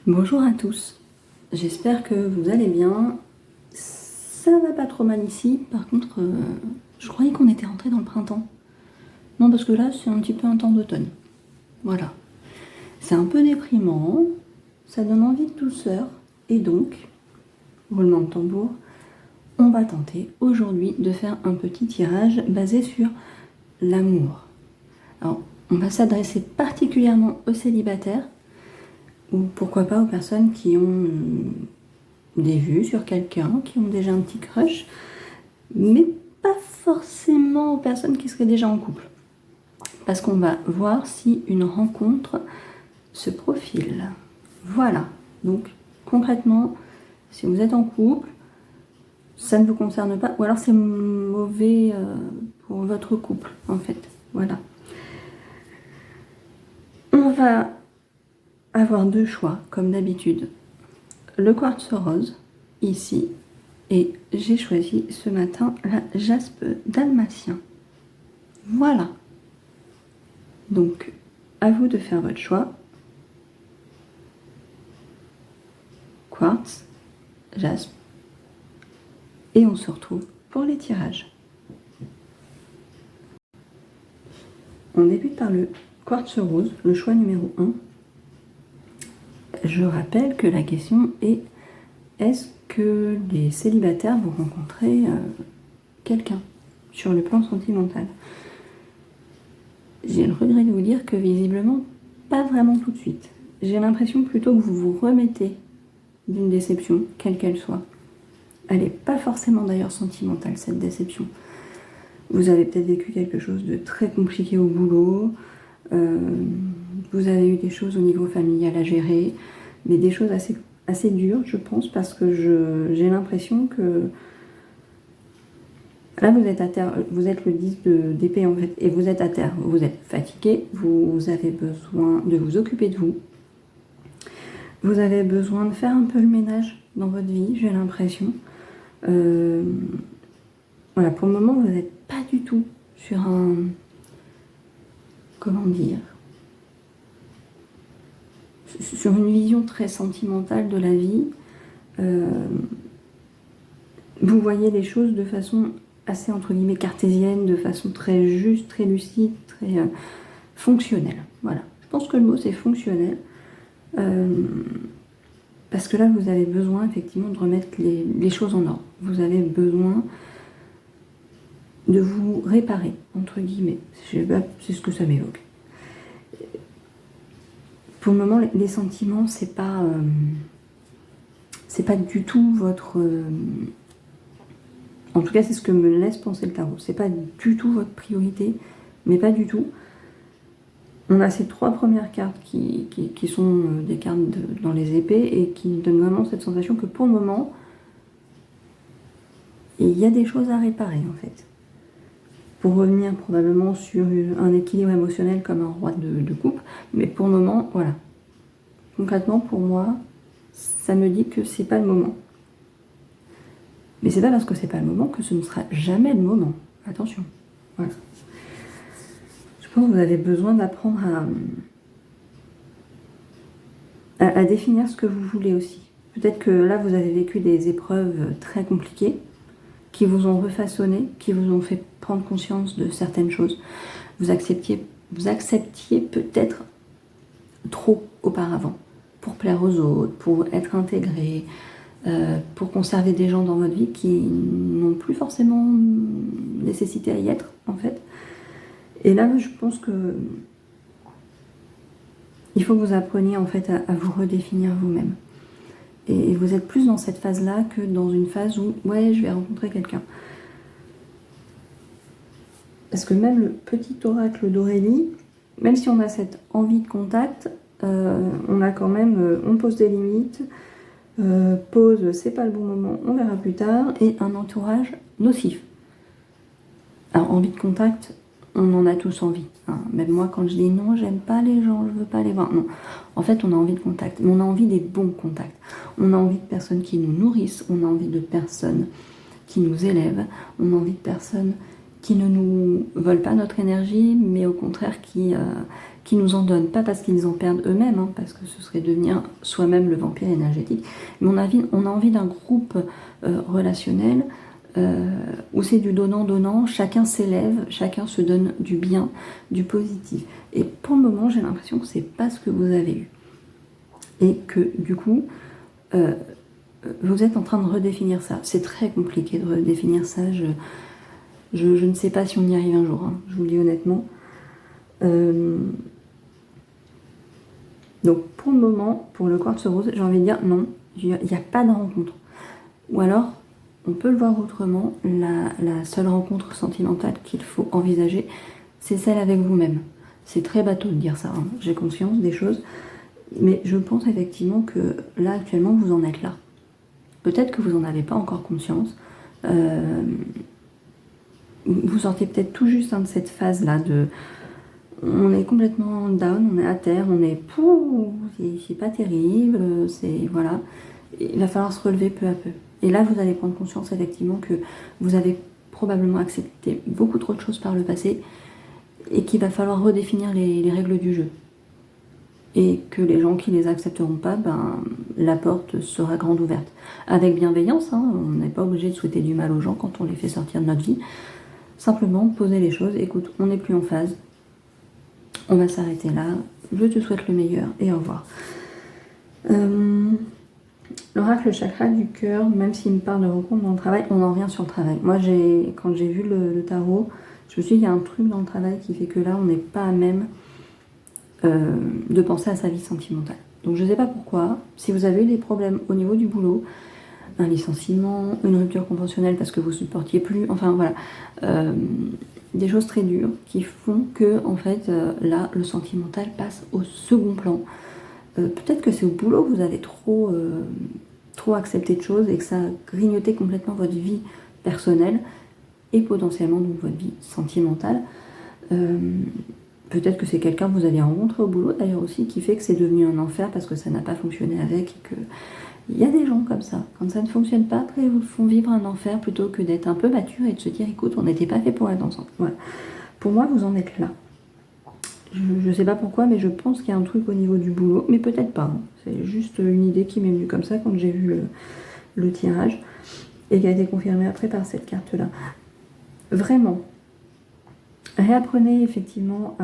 Bonjour à tous, j'espère que vous allez bien. Ça va pas trop mal ici, par contre, je croyais qu'on était rentré dans le printemps. Non, parce que là, c'est un petit peu un temps d'automne. Voilà. C'est un peu déprimant, ça donne envie de douceur, et donc, roulement de tambour, on va tenter aujourd'hui de faire un petit tirage basé sur l'amour. Alors, on va s'adresser particulièrement aux célibataires, ou pourquoi pas aux personnes qui ont des vues sur quelqu'un, qui ont déjà un petit crush, mais pas forcément aux personnes qui seraient déjà en couple. Parce qu'on va voir si une rencontre se profile. Voilà. Donc, concrètement, si vous êtes en couple, ça ne vous concerne pas, ou alors c'est mauvais pour votre couple, en fait. Voilà. On va avoir deux choix, comme d'habitude. Le quartz rose, ici, et j'ai choisi ce matin la jaspe dalmatien. Voilà. Donc, à vous de faire votre choix. Quartz, jaspe. Et on se retrouve pour les tirages. On débute par le quartz rose, le choix numéro 1. Je rappelle que la question est: est-ce que les célibataires vont rencontrer quelqu'un sur le plan sentimental? J'ai le regret de vous dire que visiblement, pas vraiment tout de suite. J'ai l'impression plutôt que vous vous remettez d'une déception, quelle qu'elle soit. Elle n'est pas forcément d'ailleurs sentimentale, cette déception. Vous avez peut-être vécu quelque chose de très compliqué au boulot, vous avez eu des choses au niveau familial à gérer, mais des choses assez dures, je pense, parce que j'ai l'impression que là, vous êtes à terre, vous êtes le 10 d'épée en fait, et vous êtes à terre, vous êtes fatigué, vous avez besoin de vous occuper de vous, vous avez besoin de faire un peu le ménage dans votre vie, j'ai l'impression. Voilà, pour le moment, vous n'êtes pas du tout sur un... Comment dire? Sur une vision très sentimentale de la vie. Vous voyez les choses de façon assez, entre guillemets, cartésienne, de façon très juste, très lucide, très fonctionnelle. Voilà, je pense que le mot c'est fonctionnel. Parce que là, vous avez besoin effectivement de remettre les choses en ordre. Vous avez besoin de vous réparer, entre guillemets. C'est ce que ça m'évoque. Pour le moment, les sentiments, c'est pas du tout votre... en tout cas, c'est ce que me laisse penser le tarot. C'est pas du tout votre priorité, mais pas du tout. On a ces trois premières cartes qui sont des cartes dans les épées et qui donnent vraiment cette sensation que pour le moment, il y a des choses à réparer en fait. Pour revenir probablement sur un équilibre émotionnel comme un roi de coupe, mais pour le moment, voilà. Concrètement, pour moi, ça me dit que c'est pas le moment. Mais c'est pas parce que c'est pas le moment que ce ne sera jamais le moment. Attention. Voilà. Je pense que vous avez besoin d'apprendre à définir ce que vous voulez aussi. Peut-être que là, vous avez vécu des épreuves très compliquées qui vous ont refaçonné, qui vous ont fait prendre conscience de certaines choses. Vous acceptiez peut-être trop auparavant pour plaire aux autres, pour être intégré, pour conserver des gens dans votre vie qui n'ont plus forcément nécessité à y être, en fait. Et là, je pense que il faut que vous appreniez, en fait, à vous redéfinir vous-même. Et vous êtes plus dans cette phase-là que dans une phase où, ouais, je vais rencontrer quelqu'un. Parce que même le petit oracle d'Aurélie, même si on a cette envie de contact, on a quand même, on pose des limites, pause, c'est pas le bon moment, on verra plus tard, et un entourage nocif. Alors, envie de contact, on en a tous envie. Hein. Même moi, quand je dis non, j'aime pas les gens, je veux pas les voir. Non. En fait, on a envie de contact, mais on a envie des bons contacts. On a envie de personnes qui nous nourrissent, on a envie de personnes qui nous élèvent, on a envie de personnes qui ne nous volent pas notre énergie, mais au contraire qui qui nous en donnent, pas parce qu'ils en perdent eux-mêmes, hein, parce que ce serait devenir soi-même le vampire énergétique, mais on a envie d'un groupe relationnel où c'est du donnant-donnant, chacun s'élève, chacun se donne du bien, du positif. Et pour le moment, j'ai l'impression que c'est pas ce que vous avez eu. Et que du coup, vous êtes en train de redéfinir ça. C'est très compliqué de redéfinir ça. Je ne sais pas si on y arrive un jour, hein, je vous le dis honnêtement. Donc pour le moment, pour le quartz rose, j'ai envie de dire non, il n'y a pas de rencontre. Ou alors, on peut le voir autrement, la seule rencontre sentimentale qu'il faut envisager, c'est celle avec vous-même. C'est très bateau de dire ça, hein. J'ai conscience des choses, mais je pense effectivement que là, actuellement, vous en êtes là. Peut-être que vous n'en avez pas encore conscience. Vous sortez peut-être tout juste de cette phase-là de... On est complètement down, on est à terre, on est... C'est pas terrible, c'est... Voilà. Il va falloir se relever peu à peu. Et là, vous allez prendre conscience effectivement que vous avez probablement accepté beaucoup trop de choses par le passé et qu'il va falloir redéfinir les règles du jeu. Et que les gens qui les accepteront pas, la porte sera grande ouverte. Avec bienveillance, hein, on n'est pas obligé de souhaiter du mal aux gens quand on les fait sortir de notre vie. Simplement poser les choses, écoute, on n'est plus en phase, on va s'arrêter là, je te souhaite le meilleur et au revoir. L'oracle chakra du cœur, même s'il me parle de rencontre dans le travail, on en revient sur le travail. Moi, quand j'ai vu le tarot, je me suis dit, il y a un truc dans le travail qui fait que là, on n'est pas à même de penser à sa vie sentimentale. Donc, je ne sais pas pourquoi. Si vous avez eu des problèmes au niveau du boulot, un licenciement, une rupture conventionnelle parce que vous ne supportiez plus, enfin voilà, des choses très dures qui font que, en fait, là, le sentimental passe au second plan. Peut-être que c'est au boulot que vous avez trop accepté de choses et que ça a grignoté complètement votre vie personnelle et potentiellement donc votre vie sentimentale. Peut-être que c'est quelqu'un que vous aviez rencontré au boulot d'ailleurs aussi qui fait que c'est devenu un enfer parce que ça n'a pas fonctionné avec et que il y a des gens comme ça. Quand ça ne fonctionne pas, après ils vous font vivre un enfer plutôt que d'être un peu mature et de se dire écoute, on n'était pas fait pour être ensemble. Voilà. Pour moi, vous en êtes là. Je sais pas pourquoi, mais je pense qu'il y a un truc au niveau du boulot, mais peut-être pas. Hein. C'est juste une idée qui m'est venue comme ça quand j'ai vu le tirage et qui a été confirmée après par cette carte-là. Vraiment, réapprenez effectivement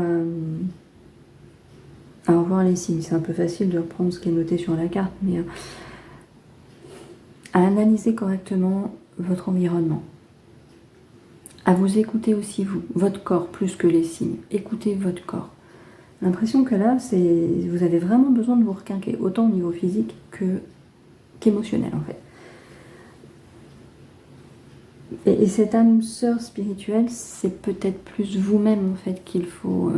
à revoir les signes. C'est un peu facile de reprendre ce qui est noté sur la carte, mais à analyser correctement votre environnement. À vous écouter aussi, vous, votre corps, plus que les signes. Écoutez votre corps. L'impression que là, vous avez vraiment besoin de vous requinquer, autant au niveau physique qu'émotionnel en fait. Et cette âme sœur spirituelle, c'est peut-être plus vous-même en fait qu'il faut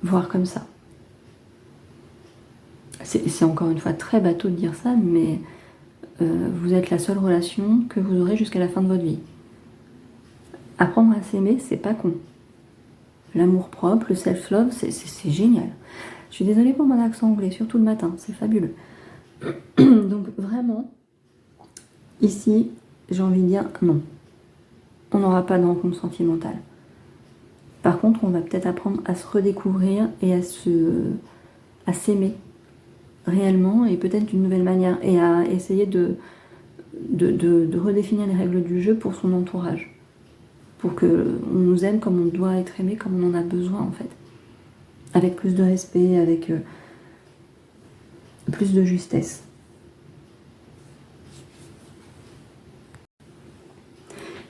voir comme ça. C'est encore une fois très bateau de dire ça, mais vous êtes la seule relation que vous aurez jusqu'à la fin de votre vie. Apprendre à s'aimer, c'est pas con. L'amour propre, le self-love, c'est génial. Je suis désolée pour mon accent anglais, surtout le matin, c'est fabuleux. Donc vraiment, ici, j'ai envie de dire non. On n'aura pas de rencontre sentimentale. Par contre, on va peut-être apprendre à se redécouvrir et à s'aimer réellement et peut-être d'une nouvelle manière et à essayer de redéfinir les règles du jeu pour son entourage. Pour qu'on nous aime comme on doit être aimé, comme on en a besoin en fait. Avec plus de respect, avec plus de justesse.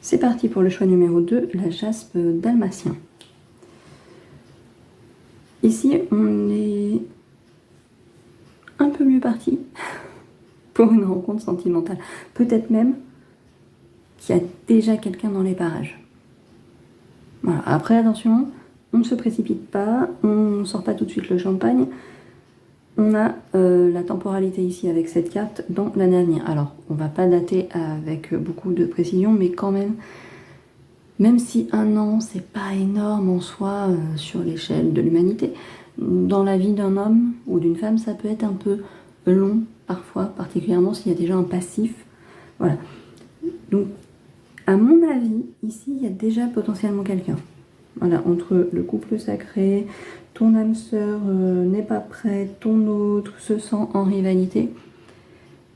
C'est parti pour le choix numéro 2, la jaspe dalmatien. Ici, on est un peu mieux parti pour une rencontre sentimentale. Peut-être même qu'il y a déjà quelqu'un dans les parages. Voilà. Après, attention, on ne se précipite pas, on ne sort pas tout de suite le champagne. On a la temporalité ici avec cette carte dans l'année à venir. Alors, on ne va pas dater avec beaucoup de précision, mais quand même si un an, c'est pas énorme en soi sur l'échelle de l'humanité, dans la vie d'un homme ou d'une femme, ça peut être un peu long parfois, particulièrement s'il y a déjà un passif. Voilà. Donc, à mon avis, ici, il y a déjà potentiellement quelqu'un. Voilà, entre le couple sacré, ton âme sœur n'est pas prête, ton autre se sent en rivalité.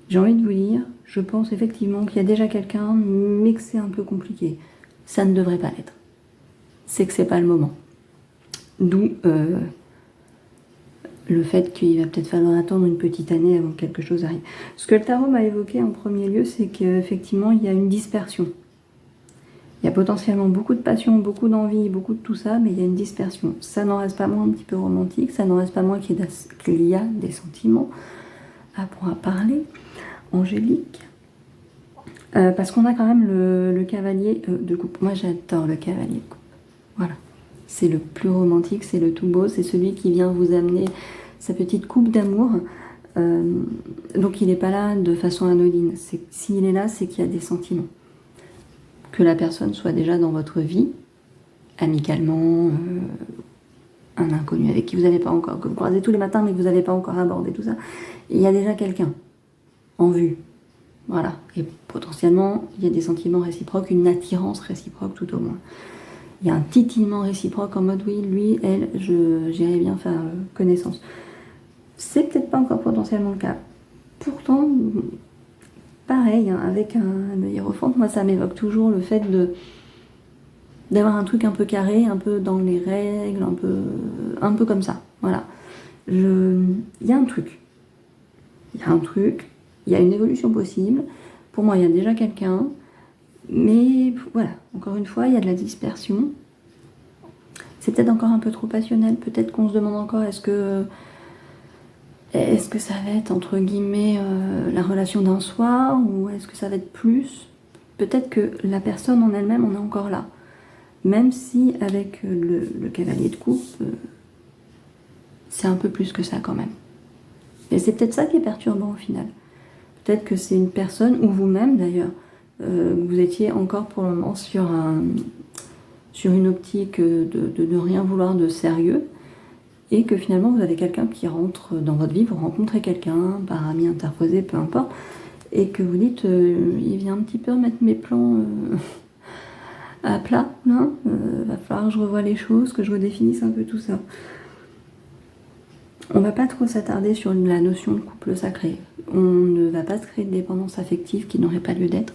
J'ai envie de vous dire, je pense effectivement qu'il y a déjà quelqu'un, mais que c'est un peu compliqué. Ça ne devrait pas l'être. C'est que c'est pas le moment. D'où le fait qu'il va peut-être falloir attendre une petite année avant que quelque chose arrive. Ce que le tarot m'a évoqué en premier lieu, c'est qu'effectivement, il y a une dispersion. Il y a potentiellement beaucoup de passion, beaucoup d'envie, beaucoup de tout ça, mais il y a une dispersion. Ça n'en reste pas moins un petit peu romantique, ça n'en reste pas moins qu'il y a des sentiments à pouvoir parler, angélique. Parce qu'on a quand même le cavalier de coupe. Moi, j'adore le cavalier de coupe. Voilà. C'est le plus romantique, c'est le tout beau, c'est celui qui vient vous amener sa petite coupe d'amour. Donc, il n'est pas là de façon anodine. S'il est là, c'est qu'il y a des sentiments. Que la personne soit déjà dans votre vie, amicalement, un inconnu avec qui vous n'avez pas encore, que vous croisez tous les matins mais que vous n'avez pas encore abordé tout ça, il y a déjà quelqu'un en vue. Voilà. Et potentiellement, il y a des sentiments réciproques, une attirance réciproque tout au moins. Il y a un titillement réciproque en mode oui, lui, elle, j'irai bien faire connaissance. C'est peut-être pas encore potentiellement le cas. Pourtant, pareil, hein, avec un hiérophante, moi ça m'évoque toujours le fait d'avoir un truc un peu carré, un peu dans les règles, un peu comme ça. Voilà. Il y a un truc. Il y a un truc, il y a une évolution possible. Pour moi, il y a déjà quelqu'un. Mais voilà, encore une fois, il y a de la dispersion. C'est peut-être encore un peu trop passionnel. Peut-être qu'on se demande encore est-ce que ça va être entre guillemets la relation d'un soir ou est-ce que ça va être plus? Peut-être que la personne en elle-même en est encore là. Même si avec le cavalier de coupe, c'est un peu plus que ça quand même. Et c'est peut-être ça qui est perturbant au final. Peut-être que c'est une personne, ou vous-même d'ailleurs, vous étiez encore pour le moment sur une optique de ne rien vouloir de sérieux, et que finalement vous avez quelqu'un qui rentre dans votre vie, vous rencontrez quelqu'un, par ami interposé, peu importe, et que vous dites, il vient un petit peu remettre mes plans à plat, là, va falloir que je revoie les choses, que je redéfinisse un peu tout ça. On va pas trop s'attarder sur la notion de couple sacré. On ne va pas se créer de dépendance affective qui n'aurait pas lieu d'être.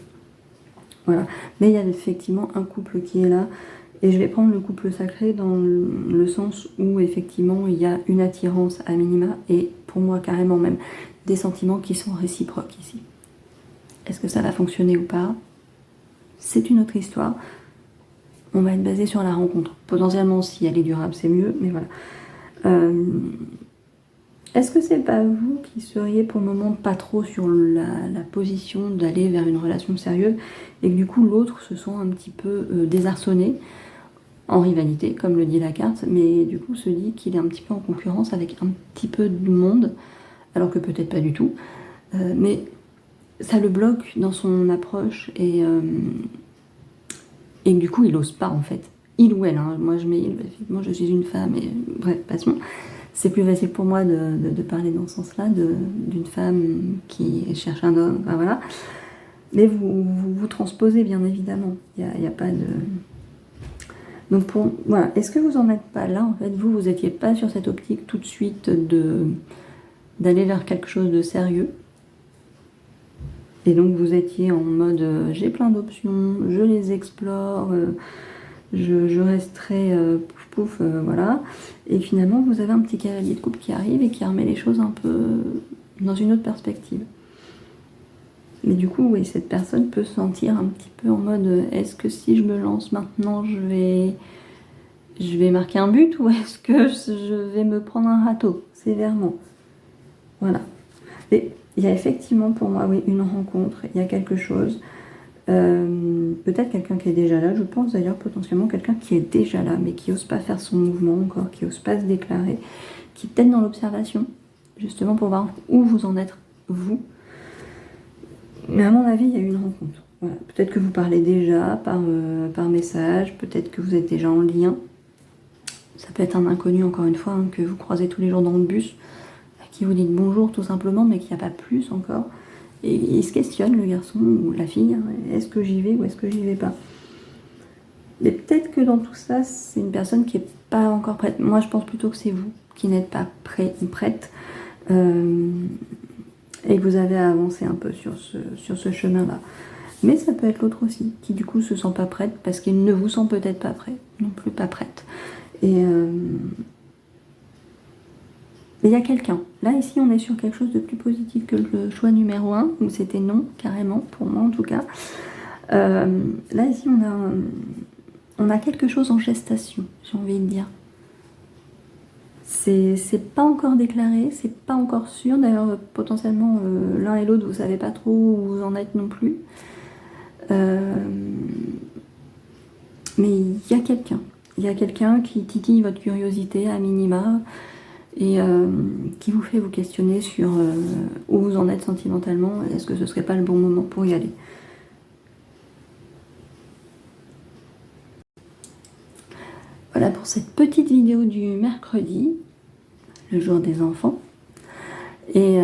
Voilà. Mais il y a effectivement un couple qui est là. Et je vais prendre le couple sacré dans le sens où effectivement il y a une attirance à minima et pour moi carrément même des sentiments qui sont réciproques ici. Est-ce que ça va fonctionner ou pas? C'est une autre histoire. On va être basé sur la rencontre. Potentiellement si elle est durable c'est mieux, mais voilà. Est-ce que c'est pas vous qui seriez pour le moment pas trop sur la position d'aller vers une relation sérieuse et que du coup l'autre se sent un petit peu désarçonné, en rivalité comme le dit la carte, mais du coup se dit qu'il est un petit peu en concurrence avec un petit peu de monde, alors que peut-être pas du tout, mais ça le bloque dans son approche et que du coup il ose pas en fait. Il ou elle, hein. Moi je mets il, effectivement je suis une femme et bref, passons. C'est plus facile pour moi de parler dans ce sens-là, d'une femme qui cherche un homme, enfin, voilà. Mais vous transposez bien évidemment, il n'y a pas de... Donc voilà, est-ce que vous en êtes pas là en fait? Vous n'étiez pas sur cette optique tout de suite d'aller vers quelque chose de sérieux. Et donc vous étiez en mode j'ai plein d'options, je les explore, je resterai pouf pouf, voilà. Et finalement, vous avez un petit cavalier de coupe qui arrive et qui remet les choses un peu dans une autre perspective. Mais du coup, oui, cette personne peut se sentir un petit peu en mode est-ce que si je me lance maintenant, je vais marquer un but ou est-ce que je vais me prendre un râteau sévèrement? Voilà. Et il y a effectivement pour moi, oui, une rencontre, il y a quelque chose. Peut-être quelqu'un qui est déjà là, je pense d'ailleurs potentiellement quelqu'un qui est déjà là mais qui n'ose pas faire son mouvement encore, qui n'ose pas se déclarer, qui est peut-être dans l'observation justement pour voir où vous en êtes vous. Mais à mon avis il y a eu une rencontre. Voilà. Peut-être que vous parlez déjà par message, peut-être que vous êtes déjà en lien. Ça peut être un inconnu encore une fois hein, que vous croisez tous les jours dans le bus, à qui vous dites bonjour tout simplement mais qu'il n'y a pas plus encore. Et il se questionne, le garçon ou la fille, hein, est-ce que j'y vais ou est-ce que j'y vais pas? Mais peut-être que dans tout ça, c'est une personne qui n'est pas encore prête. Moi, je pense plutôt que c'est vous qui n'êtes pas prêt ou prête. Et que vous avez à avancer un peu sur ce chemin-là. Mais ça peut être l'autre aussi, qui du coup se sent pas prête parce qu'il ne vous sent peut-être pas prêt, non plus pas prête. Et il y a quelqu'un. Là, ici, on est sur quelque chose de plus positif que le choix numéro 1, où c'était non, carrément, pour moi en tout cas. Là, ici, on a quelque chose en gestation, j'ai envie de dire. C'est pas encore déclaré, c'est pas encore sûr. D'ailleurs, potentiellement, l'un et l'autre, vous savez pas trop où vous en êtes non plus. Mais il y a quelqu'un. Il y a quelqu'un qui titille votre curiosité à minima et qui vous fait vous questionner sur où vous en êtes sentimentalement. Est-ce que ce serait pas le bon moment pour y aller? Voilà pour cette petite vidéo du mercredi, le jour des enfants. Et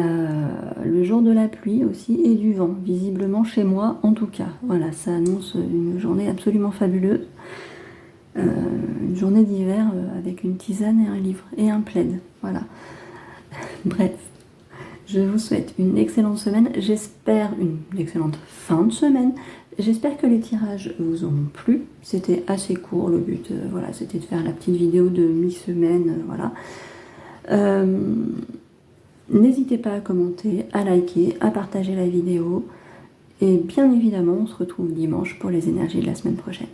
le jour de la pluie aussi et du vent, visiblement chez moi en tout cas. Voilà, ça annonce une journée absolument fabuleuse. Une journée d'hiver avec une tisane et un livre et un plaid. Voilà. Bref, je vous souhaite une excellente semaine. J'espère une excellente fin de semaine. J'espère que les tirages vous ont plu. C'était assez court. Le but, voilà, c'était de faire la petite vidéo de mi-semaine. Voilà. N'hésitez pas à commenter, à liker, à partager la vidéo. Et bien évidemment, on se retrouve dimanche pour les énergies de la semaine prochaine.